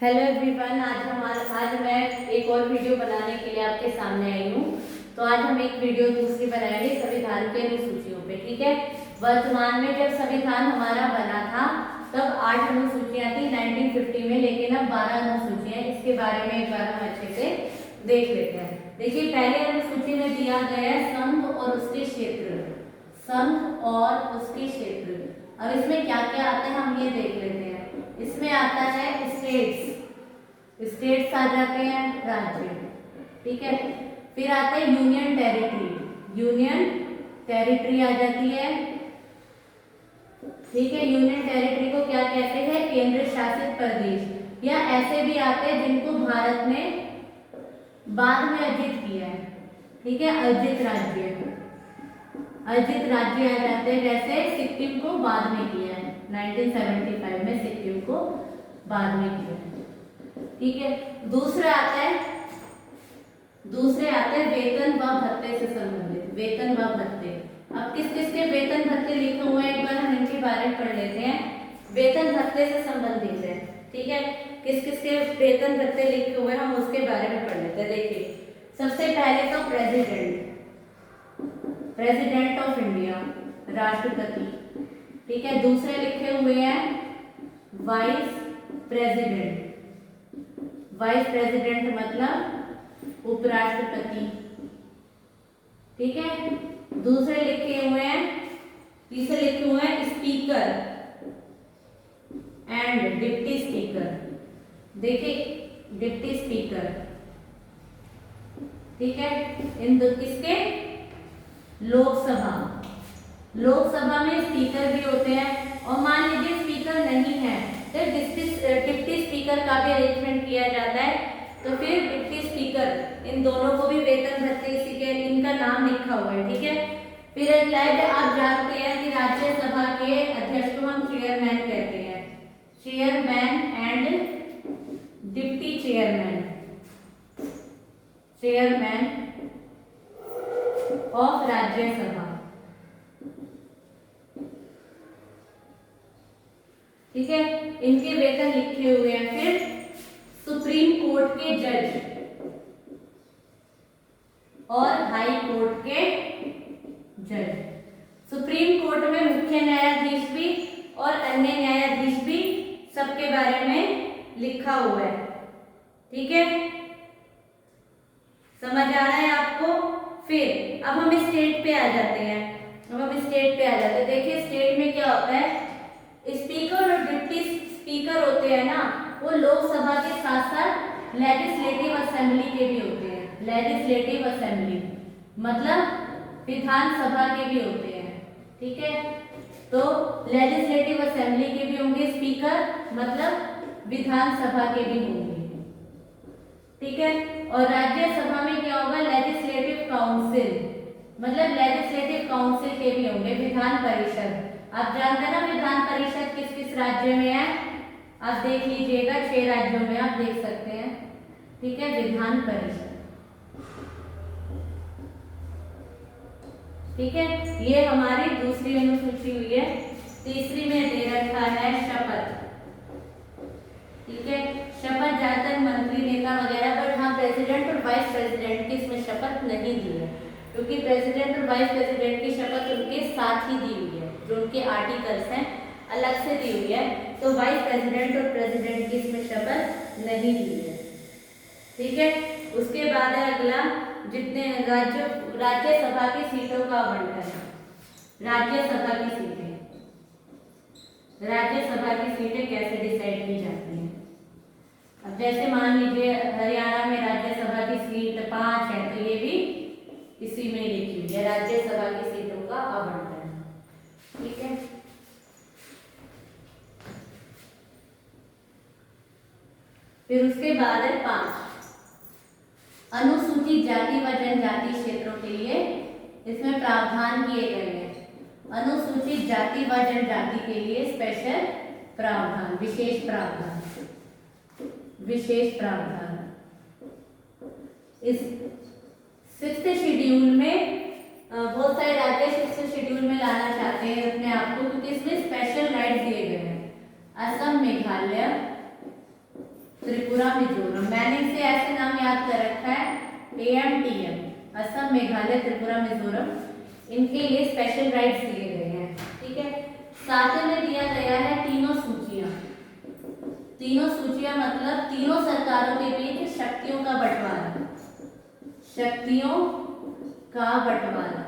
Hello everyone, आज मैं एक और वीडियो बनाने के लिए आपके सामने आई हूँ। तो आज हम एक वीडियो दूसरी बनाएंगे संविधान के अनुसूचियों पे। ठीक है। वर्तमान में जब संविधान हमारा बना था तब 8 अनुसूचियां थी 1950 में, लेकिन अब 12 अनुसूचियां। इसके बारे में एक बार हम अच्छे से देख लेते हैं। देखिए, पहले अनुसूची में दिया गया है संघ और उसके क्षेत्र। संघ और उसके क्षेत्र। अब इसमें क्या क्या आता है हम ये देख लेते हैं। इसमें आता है स्टेट्स। स्टेट्स आ जाते हैं राज्य। ठीक है। फिर आता है यूनियन टेरिटरी। यूनियन टेरिटरी आ जाती है। ठीक है। यूनियन टेरिटरी को क्या कहते हैं? केंद्र शासित प्रदेश। या ऐसे भी आते हैं जिनको भारत ने बाद में अर्जित किया है। ठीक है। अर्जित राज्य। अर्जित राज्य आ जाते हैं, जैसे सिक्किम को बाद में किया है 1975 में। सिक्किम को बाद में किया है। ठीक है। दूसरे आते हैं वेतन व भत्ते से संबंधित। वेतन व भत्ते। अब किस किस के वेतन भत्ते लिखे हुए हैं एक बार हम इनके बारे में पढ़ लेते हैं। वेतन भत्ते से संबंधित है। ठीक है। किस किस के वेतन भत्ते लिखे हुए हैं हम उसके बारे में पढ़ लेते हैं। देखिए, सबसे पहले तो प्रेसिडेंट ऑफ इंडिया, राष्ट्रपति। ठीक है। दूसरे लिखे हुए हैं वाइस प्रेसिडेंट। वाइस प्रेसिडेंट मतलब उपराष्ट्रपति। ठीक है। दूसरे लिखे हुए हैं, तीसरे लिखे हुए हैं स्पीकर एंड डिप्टी स्पीकर। देखिए, डिप्टी स्पीकर। ठीक है। इन दो किसके? लोकसभा। लोकसभा में स्पीकर भी होते हैं। और मान लीजिए स्पीकर नहीं है तो डिप्टी स्पीकर का भी अरेंजमेंट किया जाता है। तो फिर डिप्टी स्पीकर, इन दोनों को भी वेतन भत्ते इसी के इनका नाम लिखा हुआ है। ठीक है। फिर आप जानते हैं कि राज्यसभा के अध्यक्ष को हम चेयरमैन कहते हैं। Chairman and deputy chairman. Chairman of Rajya Sabha. ठीक है। इनके वेतन लिखे हुए हैं। फिर सुप्रीम कोर्ट के जज और हाई कोर्ट के जज। सुप्रीम कोर्ट में मुख्य न्यायाधीश भी और अन्य न्यायाधीश भी, सबके बारे में लिखा हुआ है। ठीक है। समझ आ रहा है आपको? फिर अब हम स्टेट पे आ जाते हैं। देखिए, स्टेट में क्या होता है? स्पीकर और डिप्टी स्पीकर होते हैं ना, वो लोकसभा के साथ साथ लेजिस्लेटिव असेंबली के भी होते हैं। लेजिस्लेटिव असेंबली मतलब विधानसभा के भी होते हैं। ठीक है। तो लेजिस्लेटिव असेंबली के भी होंगे स्पीकर, मतलब विधानसभा के भी होंगे। ठीक है। और राज्यसभा में क्या होगा? लेजिस्लेटिव काउंसिल, मतलब लेजिस्लेटिव काउंसिल के भी होंगे। विधान परिषद, आप जानते हैं ना विधान परिषद किस किस राज्य में है? आप देख लीजिएगा, 6 राज्यों में आप देख सकते हैं। ठीक है। विधान परिषद। ठीक है। ये हमारी दूसरी अनुसूची हुई है। तीसरी में दे रखा है शपथ। ठीक है। शपथ ज्यादातर मंत्री, नेता वगैरह, बट हाँ प्रेसिडेंट और वाइस प्रेसिडेंट की इसमें शपथ नहीं दी है, क्योंकि प्रेसिडेंट और वाइस प्रेसिडेंट की शपथ उनके साथ ही दी हुई है। जो उनके आर्टिकल्स हैं अलग से दी हुई है। तो वाइस प्रेसिडेंट और प्रेसिडेंट की इसमें शपथ नहीं दी है। ठीक है। उसके बाद है अगला, जितने राज्यसभा की सीटों का आवंटन। राज्यसभा की सीटें कैसे डिसाइड की जाती हैं? अब जैसे मान लीजिए हरियाणा में राज्यसभा की सीट 5 है, तो ये भी इसी में लिखी हुई है, राज्यसभा की सीटों का आवंटन। ठीक है। फिर उसके बाद है 5, अनुसूचित जाति व जनजाति क्षेत्रों के लिए इसमें प्रावधान किए गए हैं। अनुसूचित जाति व जनजाति के लिए स्पेशल प्रावधान, विशेष प्रावधान। इस 6th शेड्यूल में बहुत सारे राज्य 6th शेड्यूल में लाना चाहते हैं अपने आप को, क्योंकि इसमें स्पेशल राइट दिए गए हैं। असम, मेघालय, त्रिपुरा मिजोरम। मैंने इसे ऐसे नाम याद कर रखा है AMTM, असम मेघालय त्रिपुरा मिजोरम, इनके लिए स्पेशल राइट्स दिए गए हैं। ठीक है, साथ में दिया गया है तीनों सूचियां। तीनों सूचियां मतलब तीनों सरकारों के बीच शक्तियों का बंटवारा, शक्तियों का बंटवारा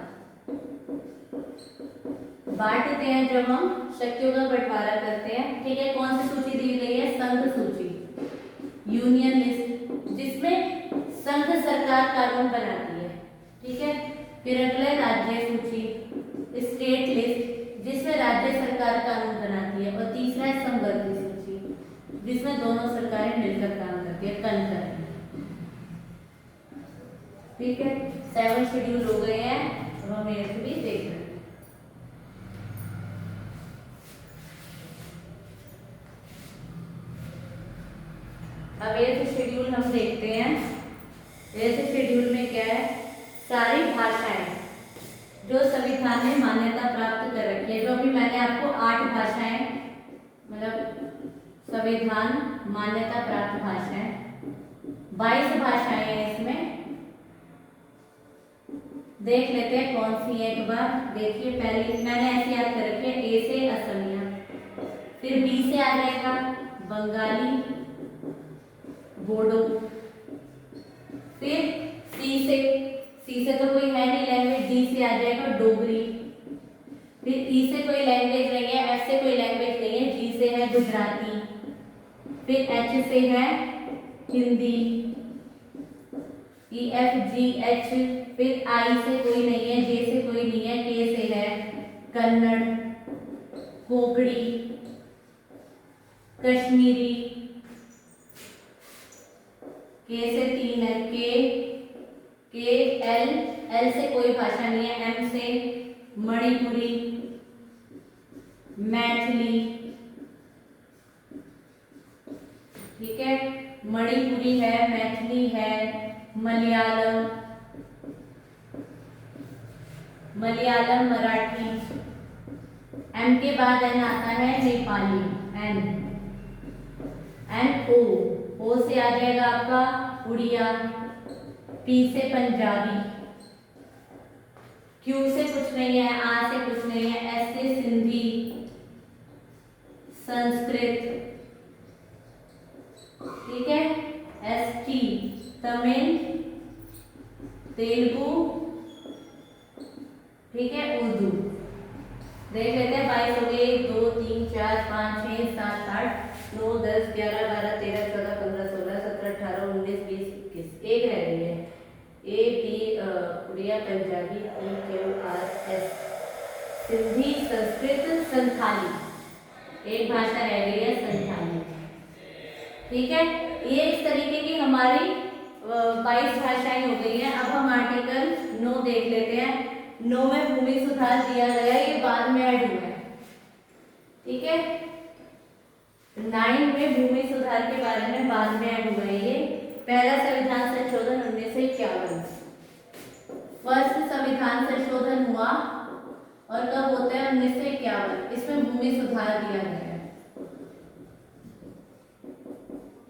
बांटते हैं जब हम शक्तियों का बंटवारा करते हैं। ठीक है, कौन सी सूची दी गई है? संघ सूची, यूनियन लिस्ट, जिसमें संघ सरकार कानून बनाती है। ठीक है, फिर अगला राज्य सूची, स्टेट लिस्ट, जिसमें राज्य सरकार कानून बनाती है। और तीसरा है संवर्ती सूची, जिसमें दोनों सरकारें मिलकर काम करती है, कंकर। ठीक है, 7 शेड्यूल हो गए हैं, अब हम 8 भी देख रहे हैं। अब 8th शेड्यूल हम देखते हैं। 8th शेड्यूल में क्या है? सारी भाषाएं जो संविधान ने मान्यता प्राप्त कर रखी है, जो अभी मैंने आपको 8 भाषाएं मतलब संविधान मान्यता प्राप्त भाषाएं, 22 भाषाएं हैं इसमें। देख लेते हैं कौन सी है एक बार। देखिए, पहले मैंने ऐसे याद कर रखी है, A से असमिया, फिर B से आ जाएगा बंगाली, बोडो, फिर सी से तो कोई है नहीं लैंग्वेज, D से आ जाएगा डोगरी, फिर E से कोई लैंग्वेज नहीं है, F से कोई लैंग्वेज नहीं है, G से है गुजराती, फिर H से है हिंदी, EFGH, फिर I से कोई नहीं है, J से कोई नहीं है, K से है कन्नड़, कोंकणी, कश्मीरी, K से 3 है, L से कोई भाषा नहीं है, M से मणिपुरी, मैथिली। ठीक है, मणिपुरी है, मैथिली है, मलयालम, मराठी। M के बाद N आता है नेपाली, O से आ जाएगा आपका उड़िया, P से पंजाबी, Q से कुछ नहीं है, R से कुछ नहीं है, S से सिंधी, संस्कृत। ठीक है, ST तमिल, तेलुगु, ठीक है, उर्दू। देख लेते हैं, 22 हो गए, 1 2 3 4 5 6 7 8 9 10 11 12 13 14 15 16 17 18 19 20 21, एक रह गई है, A P Odia, Punjabi, PQRS, Sindhi, Sanskrit, Santhali, एक भाषा रह गई है संथाली। ठीक है, ये इस तरीके की हमारी 22 भाषाएं हो गई हैं। अब हम आर्टिकल 9 देख लेते हैं। 9 में भूमि सुधार दिया गया है, ये बाद में ऐड हुआ है। ठीक है, 9 में भूमि सुधार के बारे में बाद में ऐड हुआ है। ये पहला संविधान संशोधन 1951, फर्स्ट संविधान संशोधन हुआ और कब होता है? 1951। इसमें भूमि सुधार दिया गया है।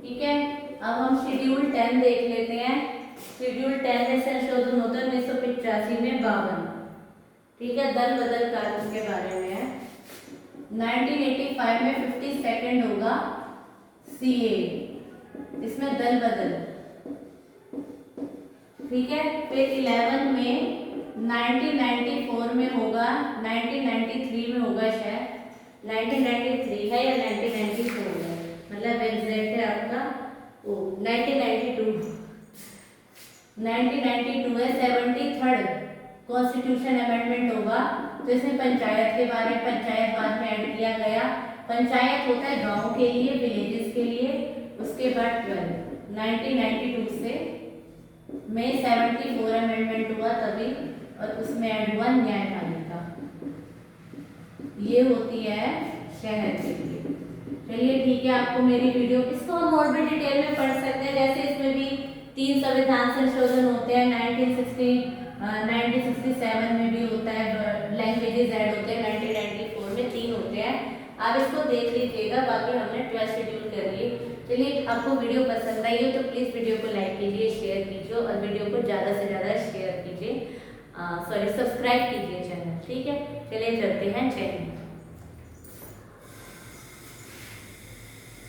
ठीक है, अब हम शेड्यूल 10 देख लेते हैं। शेड्यूल 10 में संशोधन होता है 1985 में 52। ठीक है, दल बदल कानून के बारे में है। 1985 में 52nd होगा CA, इसमें दल बदल। ठीक है, फिर 11 में 1994 में होगा, 1993 में होगा शायद, 1993 है या 1994 है, मतलब एग्जैक्ट है आपका 1992 है। 73rd कॉन्स्टिट्यूशन अमेंडमेंट होगा, तो इसमें पंचायत के बारे में, पंचायत बाद में ऐड किया गया। पंचायत होता है गांव के लिए, विलेजेस के लिए। उसके बाद 1992 से में 74 अमेंडमेंट हुआ तभी, और उसमें ऐड हुआ न्यायपालिका, ये होती है शहर के लिए। चलिए ठीक है, आपको मेरी वीडियो, इसको हम और भी डिटेल में पढ़ सकते हैं। जैसे इसमें भी 3 संविधान संशोधन होते हैं, 1967 में भी होता है, लैंग्वेजेस ऐड होते हैं, 1994 में 3 होते हैं। आप इसको देख लीजिएगा। बाकी हमने 12 शेड्यूल कर लिए। चलिए, आपको वीडियो पसंद आई हो तो प्लीज़ वीडियो को लाइक कीजिए, शेयर कीजिए और वीडियो को ज़्यादा से ज़्यादा शेयर कीजिए, सॉरी सब्सक्राइब कीजिए चैनल। ठीक है, चलिए चलते हैं, जय हिंद।